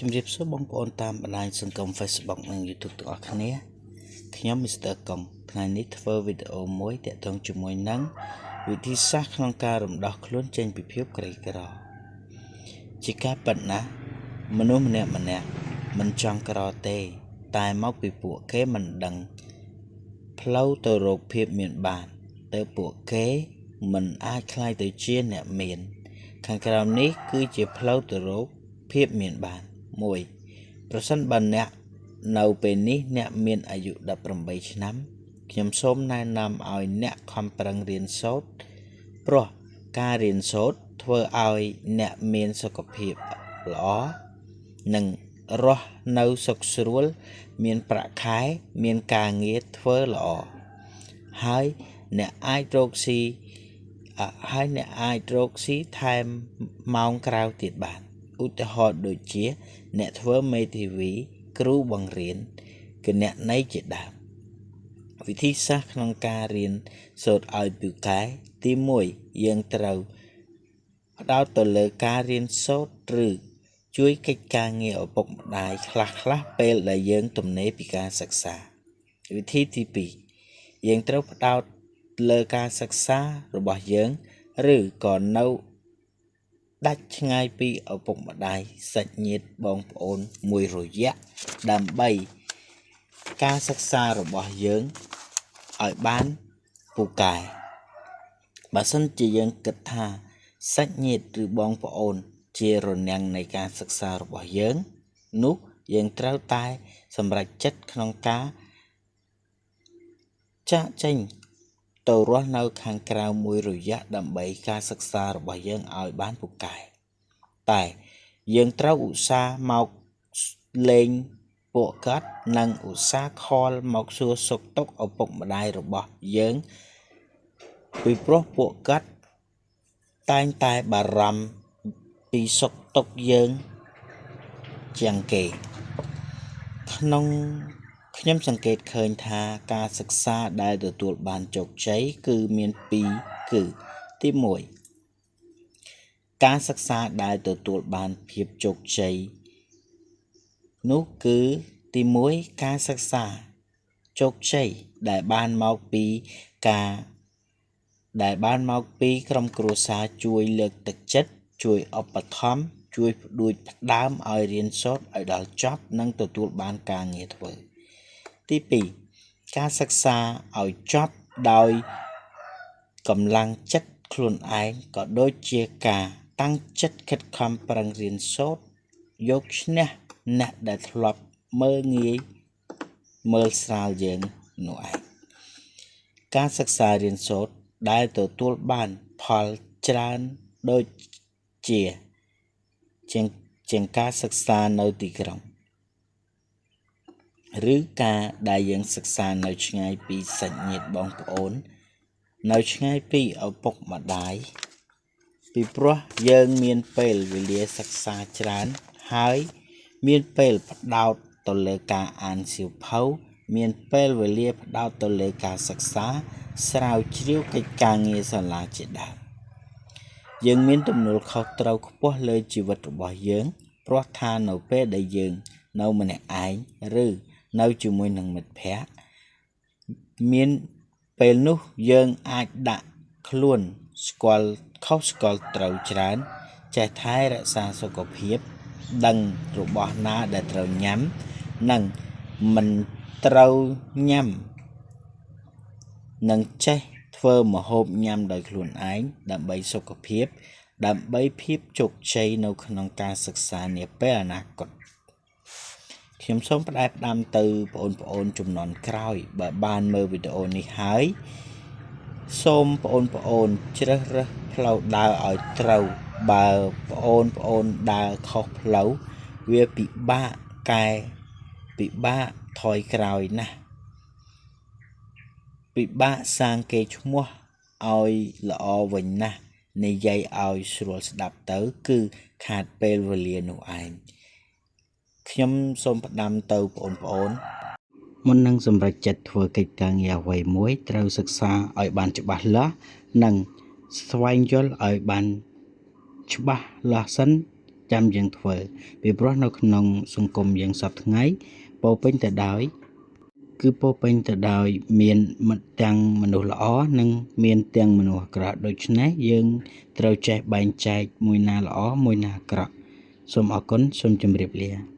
ជំរាបសួរបងប្អូនតាមបណ្ដាញសង្គម Facebook និង YouTube ទាំងអស់គ្នាខ្ញុំ Mr. កុងថ្ងៃនេះធ្វើវីដេអូមួយទាក់ទងជាមួយនឹងវិធីសាស្ត្រក្នុងការរំដោះខ្លួនចេញពីភាពក្រីក្រជាការពិតណាស់មនុស្សម្នាក់មិនចង់ក្រទេតែមកពីពួកគេមិនដឹងផ្លូវទៅរកភាពមានបានតែពួកគេមិនអាចខ្លាយទៅជាអ្នកមានខាងក្រោមនេះគឺជាផ្លូវទៅរកភាពមានបាន1ប្រសិនបើអ្នកនៅពេលនេះអ្នកមានអាយុ18ឆ្នាំខ្ញុំសូមណែនាំឲ្យអ្នកខំប្រឹងរៀនសូត្រព្រោះការរៀនសូត្រធ្វើឲ្យអ្នកមានសុខភាពល្អនិងរស់នៅសុខស្រួលមានប្រាក់ខែមានការងារធ្វើល្អហើយអ្នកអាចរកស៊ីថែមម៉ោងក្រៅទៀតបានឧទាហរណ៍ដូចជាអ្នកធ្វើមេធាវីគ្រូបង្រៀនគណនេយ្យជាដើមវិធីសាស្ត្រក្នុងការរៀនសូត្រឲ្យពូកែទី1យើងត្រូវផ្ដោតទៅលើការរៀនសូត្រឬជួយកិច្ចការងារឪពុកម្ដាយខ្លះពេលដែលយើងទំនេរពីការសិក្សាវិធីទី2យើងត្រូវផ្ដោតលើការសិក្សារបស់យើងឬក៏នៅដាច់ឆ្ងាយពីឪពុកម្ដាយសាច់ញាតិបងប្អូនមួយរយៈដើម្បីការសិក្សារបស់យើងឲ្យបានពូកែបើសិនជាយើងគិតថាសាច់ញាតិឬបងប្អូនជារនាំងនៃការសិក្សារបស់យើងនោះយើងត្រូវតែសម្រេចចិត្តក្នុងការចាកចេញទៅរស់នៅខាងក្រៅមួយរយៈដើម្បីការសិក្សារបស់យើងឲ្យបានពូកែតែយើងត្រូវឧស្សាហ៍មកលេងពួកគាត់និងឧស្សាហ៍ខលមកសួរសុខទុក្ខឪពុកម្ដាយរបស់យើងពីព្រោះពួកគាត់តែងតែបារម្ភពីសុខទុក្ខយើងជាងគេខ្ញុំសង្កេតឃើញថាការសិក្សាដែលទទួលបានជោគជ័យគឺមាន2គឺទី1ការសិក្សាដែលទទួលបានភាពជោគជ័យនោះគឺទី1ការសិក្សាជោគជ័យដែលបានមកពីក្រុមគ្រួសារជួយលើកទឹកចិត្តជួយឧបត្ថម្ភជួយផ្ដួចផ្ដើមឲ្យរៀនសូត្រឲ្យដល់ចប់និងទទួលបានការងារធ្វើទី2ការសិក្សាឲ្យចប់ដោយកម្លាំងចិត្តខ្លួនឯងក៏ដូចជាការតាំងចិត្តខិតខំប្រឹងរៀនសូត្រយកឈ្នះអ្នកដែលធ្លាប់មើលងាយមើលស្រាលយើងនោះឯងការសិក្សារៀនសូត្រដែលទទួលបានផលច្រើនដូចជាងការសិក្សានៅទីក្រុងឬការដែលយើងសិក្សានៅឆ្ងាយពីសាច់ញាតិបងប្អូននៅឆ្ងាយពីឪពុកម្ដាយពីព្រោះយើងមានពេលវេលាសិក្សាច្រើនហើយមានពេលផ្ដោតទៅលើការអានសៀវភៅមានពេលវេលាផ្ដោតទៅលើការសិក្សាស្រាវជ្រាវកិច្ចការងារសាលាជាដើមយើងមានទំនួលខុសត្រូវខ្ពស់លើជីវិតរបស់យើងព្រោះថានៅពេលដែលយើងនៅម្នាក់ឯងឬនៅជាមួយនឹងមិត្តភ័ក្តិមានពេលនោះយើងអាចដាក់ខ្លួនស្គាល់ខុសស្គាល់ត្រូវច្រើនចេះថែរក្សាសុខភាពដឹងរបស់ណាដែលត្រូវញ៉ាំនិងមិនត្រូវញ៉ាំនិងចេះធ្វើម្ហូបញ៉ាំដោយខ្លួនឯងដើម្បីសុខភាពដើម្បីភាពជោគជ័យនៅក្នុងការសិក្សានាពេលអនាគតខ្ញុំសូមផ្ដែផ្ដាំទៅបងប្អូនជំនាន់ក្រោយបើបានមើលវីដេអូនេះហើយសូមបងប្អូនជ្រើសរើសផ្លូវដើរឲ្យត្រូវបើបងប្អូនដើរខុសផ្លូវវាពិបាកថយក្រោយណាស់ពិបាកសាងកេរ្តិ៍ឈ្មោះឲ្យល្អវិញណាស់និយាយឲ្យស្រួលស្ដាប់ទៅគឺខាតពេលវេលានោះឯងខ្ញុំសូមផ្ដាំទៅបងប្អូនមុននឹងសម្រេចចិត្តធ្វើកិច្ចការងារអ្វីមួយត្រូវសិក្សាឲ្យបានច្បាស់លាស់និងស្វែងយល់ឲ្យបានច្បាស់លាស់សិន ចាំយើងធ្វើពីព្រោះនៅក្នុងសង្គមយើងសពថ្ងៃពោពេញទៅដោយមានមិត្តទាំងមនុស្សល្អនិងមានទាំងមនុស្សអាក្រក់ដូច្នេះយើងត្រូវចេះបែងចែកមួយណាល្អមួយណាអាក្រក់សូមអរគុណសូមជម្រាបលា